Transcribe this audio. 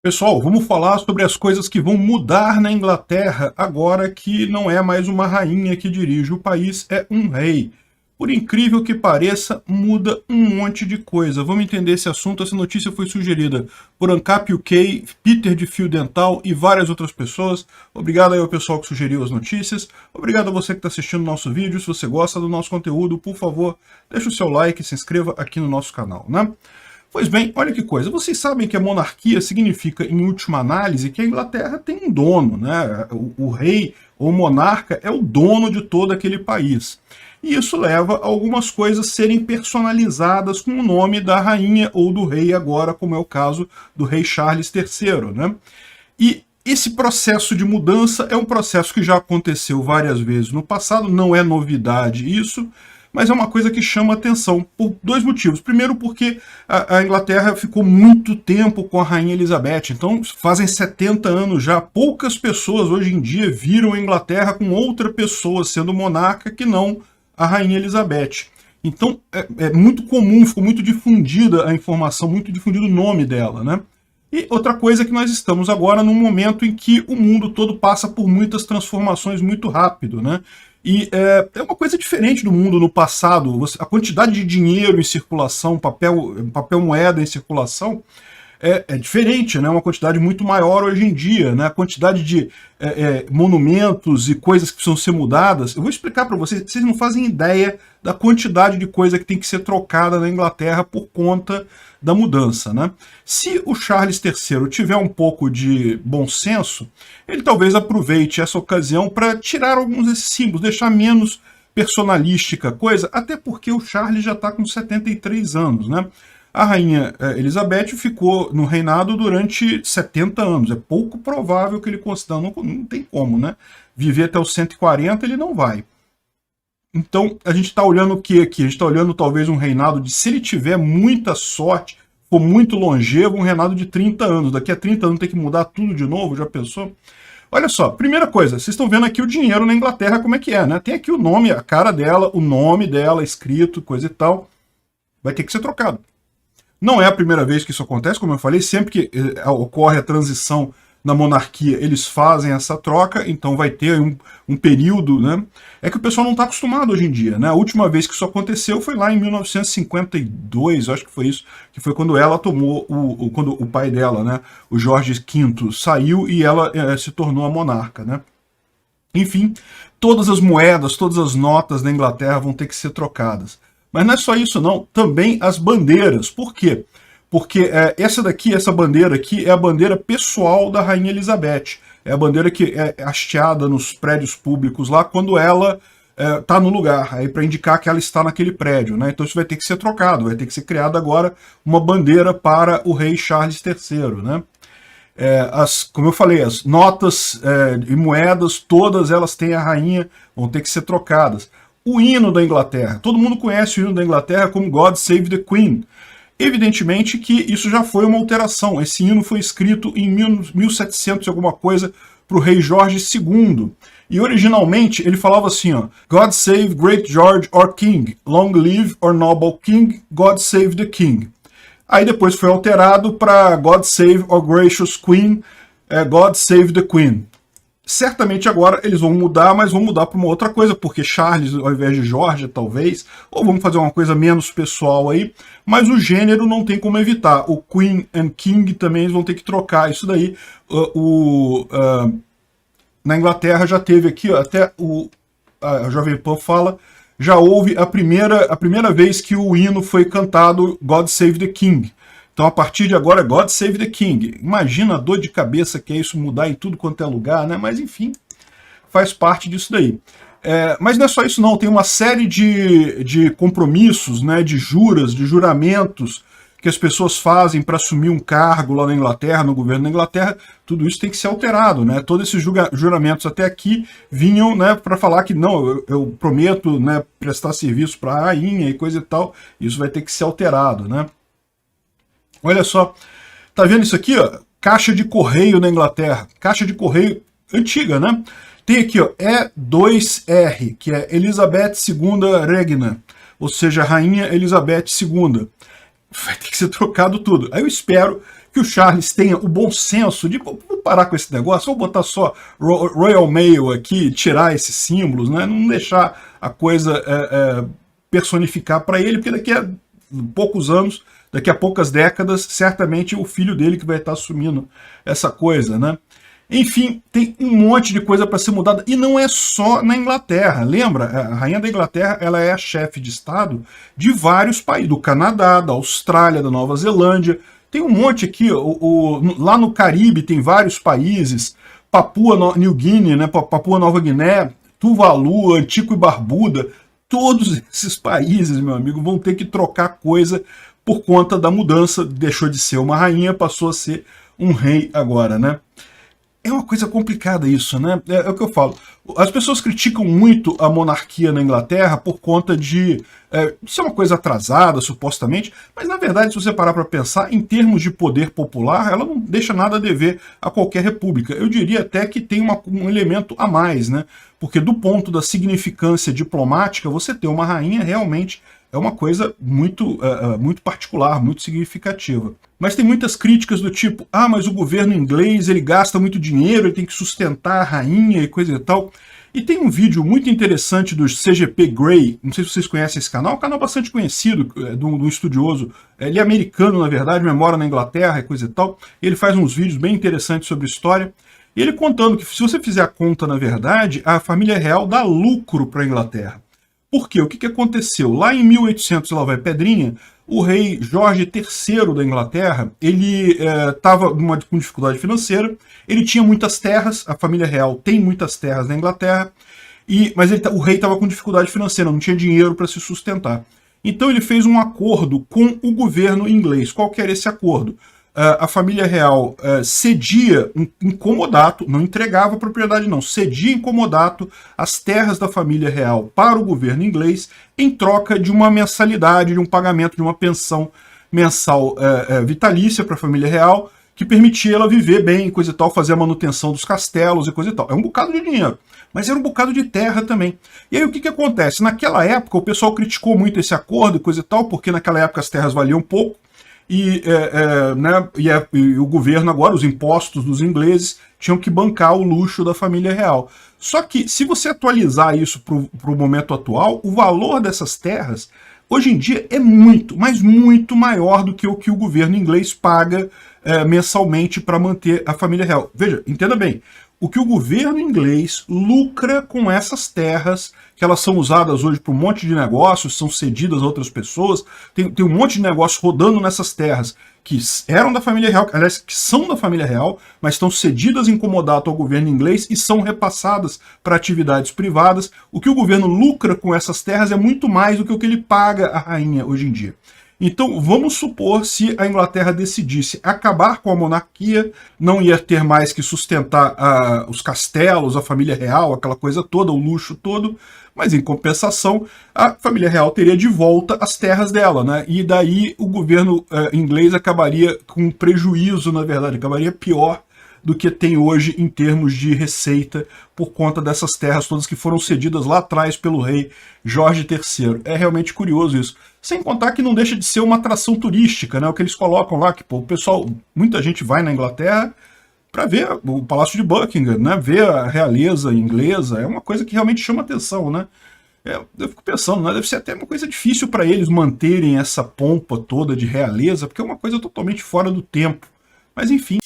Pessoal, vamos falar sobre as coisas que vão mudar na Inglaterra agora que não é mais uma rainha que dirige o país, é um rei. Por incrível que pareça, muda um monte de coisa. Vamos entender esse assunto. Essa notícia foi sugerida por Ancap UK, Peter de Fio Dental e várias outras pessoas. Obrigado aí ao pessoal que sugeriu as notícias. Obrigado a você que está assistindo o nosso vídeo. Se você gosta do nosso conteúdo, por favor, deixa o seu like e se inscreva aqui no nosso canal, né? Pois bem, olha que coisa. Vocês sabem que a monarquia significa, em última análise, que a Inglaterra tem um dono, né? O rei ou monarca é o dono de todo aquele país. E isso leva a algumas coisas serem personalizadas com o nome da rainha ou do rei agora, como é o caso do rei Charles III, né? E esse processo de mudança é um processo que já aconteceu várias vezes no passado, não é novidade isso, mas é uma coisa que chama atenção por dois motivos. Primeiro, porque a Inglaterra ficou muito tempo com a Rainha Elizabeth, então fazem 70 anos já. Poucas pessoas hoje em dia viram a Inglaterra com outra pessoa sendo monarca que não a Rainha Elizabeth. Então é muito comum, ficou muito difundida a informação, muito difundido o nome dela, né? E outra coisa é que nós estamos agora num momento em que o mundo todo passa por muitas transformações muito rápido, né? E é uma coisa diferente do mundo no passado. A quantidade de dinheiro em circulação, papel moeda em circulação, é diferente, né? Uma quantidade muito maior hoje em dia, né? A quantidade de monumentos e coisas que precisam ser mudadas. Eu vou explicar para vocês, vocês não fazem ideia da quantidade de coisa que tem que ser trocada na Inglaterra por conta da mudança, né? Se o Charles III tiver um pouco de bom senso, ele talvez aproveite essa ocasião para tirar alguns desses símbolos, deixar menos personalística a coisa, até porque o Charles já está com 73 anos, né? A rainha Elizabeth ficou no reinado durante 70 anos. É pouco provável que ele consiga, não tem como, né? Viver até os 140 ele não vai. Então, a gente está olhando o que aqui? A gente está olhando talvez um reinado de, se ele tiver muita sorte, for muito longevo, um reinado de 30 anos. Daqui a 30 anos tem que mudar tudo de novo, já pensou? Olha só, primeira coisa, vocês estão vendo aqui o dinheiro na Inglaterra, como é que é, né? Tem aqui o nome, a cara dela, o nome dela escrito, coisa e tal. Vai ter que ser trocado. Não é a primeira vez que isso acontece, como eu falei, sempre que ocorre a transição na monarquia, eles fazem essa troca, então vai ter um período, né? É que o pessoal não está acostumado hoje em dia, né? A última vez que isso aconteceu foi lá em 1952, acho que foi isso, que foi quando ela tomou, quando o pai dela, né, o Jorge V, saiu e ela se tornou a monarca, né? Enfim, todas as moedas, todas as notas da Inglaterra vão ter que ser trocadas. Mas não é só isso não, também as bandeiras. Por quê? Porque essa bandeira aqui é a bandeira pessoal da Rainha Elizabeth. É a bandeira que é hasteada nos prédios públicos lá quando ela está no lugar, aí para indicar que ela está naquele prédio, né? Então isso vai ter que ser trocado, vai ter que ser criada agora uma bandeira para o rei Charles III, né? Como eu falei, as notas e moedas, todas elas têm a rainha, vão ter que ser trocadas. O hino da Inglaterra. Todo mundo conhece o hino da Inglaterra como God Save the Queen. Evidentemente que isso já foi uma alteração. Esse hino foi escrito em 1700 e alguma coisa para o rei Jorge II. E originalmente ele falava assim, ó, God save great George our King, long live our noble King, God save the King. Aí depois foi alterado para God save our gracious Queen, God save the Queen. Certamente agora eles vão mudar, mas vão mudar para uma outra coisa, porque Charles ao invés de Jorge, talvez, ou vamos fazer uma coisa menos pessoal aí, mas o gênero não tem como evitar. O Queen and King também eles vão ter que trocar isso daí. Na Inglaterra já teve aqui, ó, até a Jovem Pan fala, já houve a primeira vez que o hino foi cantado God Save the King. Então, a partir de agora, God Save the King. Imagina a dor de cabeça que é isso mudar em tudo quanto é lugar, né? Mas, enfim, faz parte disso daí. Mas não é só isso, não. Tem uma série de compromissos, né? De juras, de juramentos que as pessoas fazem para assumir um cargo lá na Inglaterra, no governo da Inglaterra. Tudo isso tem que ser alterado, né? Todos esses juramentos até aqui vinham, né, para falar que não, eu prometo, né, prestar serviço para a rainha e coisa e tal. Isso vai ter que ser alterado, né? Olha só, tá vendo isso aqui, ó? Caixa de correio na Inglaterra, caixa de correio antiga, né? Tem aqui, ó, E2R, que é Elizabeth II Regna, ou seja, Rainha Elizabeth II. Vai ter que ser trocado tudo. Aí eu espero que o Charles tenha o bom senso de vou parar com esse negócio, vou botar só Royal Mail aqui, tirar esses símbolos, né? Não deixar a coisa personificar para ele, porque daqui a poucos anos, daqui a poucas décadas, certamente o filho dele que vai estar assumindo essa coisa, né? Enfim, tem um monte de coisa para ser mudada, e não é só na Inglaterra. Lembra, a rainha da Inglaterra ela é a chefe de Estado de vários países, do Canadá, da Austrália, da Nova Zelândia. Tem um monte aqui, lá no Caribe tem vários países, Papua New Guinea, né, Papua Nova Guiné, Tuvalu, Antigua e Barbuda. Todos esses países, meu amigo, vão ter que trocar coisa por conta da mudança. Deixou de ser uma rainha, passou a ser um rei agora, né? É uma coisa complicada isso, né? É o que eu falo. As pessoas criticam muito a monarquia na Inglaterra por conta de ser uma coisa atrasada, supostamente, mas na verdade, se você parar para pensar, em termos de poder popular, ela não deixa nada a dever a qualquer república. Eu diria até que tem um elemento a mais, né? Porque do ponto da significância diplomática, você ter uma rainha realmente é uma coisa muito, muito particular, muito significativa. Mas tem muitas críticas do tipo, mas o governo inglês ele gasta muito dinheiro, ele tem que sustentar a rainha e coisa e tal. E tem um vídeo muito interessante do CGP Grey, não sei se vocês conhecem esse canal, é um canal bastante conhecido, de um estudioso, ele é americano na verdade, mas mora na Inglaterra e coisa e tal, e ele faz uns vídeos bem interessantes sobre história, e ele contando que se você fizer a conta na verdade, a família real dá lucro para a Inglaterra. Por quê? O que aconteceu? Lá em 1800, lá vai Pedrinha, o rei Jorge III da Inglaterra, ele estava com dificuldade financeira, ele tinha muitas terras, a família real tem muitas terras na Inglaterra, mas o rei estava com dificuldade financeira, não tinha dinheiro para se sustentar. Então ele fez um acordo com o governo inglês. Qual que era esse acordo? A família real cedia em comodato, não entregava a propriedade não, cedia em comodato as terras da família real para o governo inglês em troca de uma mensalidade, de um pagamento de uma pensão mensal vitalícia para a família real, que permitia ela viver bem, coisa e tal, fazer a manutenção dos castelos e coisa e tal. É um bocado de dinheiro, mas era um bocado de terra também. E aí o que acontece? Naquela época o pessoal criticou muito esse acordo e coisa e tal, porque naquela época as terras valiam pouco, e o governo agora, os impostos dos ingleses, tinham que bancar o luxo da família real. Só que, se você atualizar isso para o momento atual, o valor dessas terras, hoje em dia, é muito, mas muito maior do que o governo inglês paga mensalmente para manter a família real. Veja, entenda bem, o que o governo inglês lucra com essas terras, que elas são usadas hoje para um monte de negócios, são cedidas a outras pessoas, tem um monte de negócios rodando nessas terras que eram da família real, aliás, que são da família real, mas estão cedidas em comodato ao governo inglês e são repassadas para atividades privadas. O que o governo lucra com essas terras é muito mais do que o que ele paga à rainha hoje em dia. Então, vamos supor se a Inglaterra decidisse acabar com a monarquia, não ia ter mais que sustentar os castelos, a família real, aquela coisa toda, o luxo todo, mas em compensação, a família real teria de volta as terras dela, né? E daí o governo inglês acabaria com prejuízo, na verdade, acabaria pior do que tem hoje em termos de receita por conta dessas terras todas que foram cedidas lá atrás pelo rei Jorge III. É realmente curioso isso. Sem contar que não deixa de ser uma atração turística, né? O que eles colocam lá, que o pessoal, muita gente vai na Inglaterra para ver o Palácio de Buckingham, né? Ver a realeza inglesa, é uma coisa que realmente chama atenção, né? Eu fico pensando, né? Deve ser até uma coisa difícil para eles manterem essa pompa toda de realeza, porque é uma coisa totalmente fora do tempo. Mas enfim.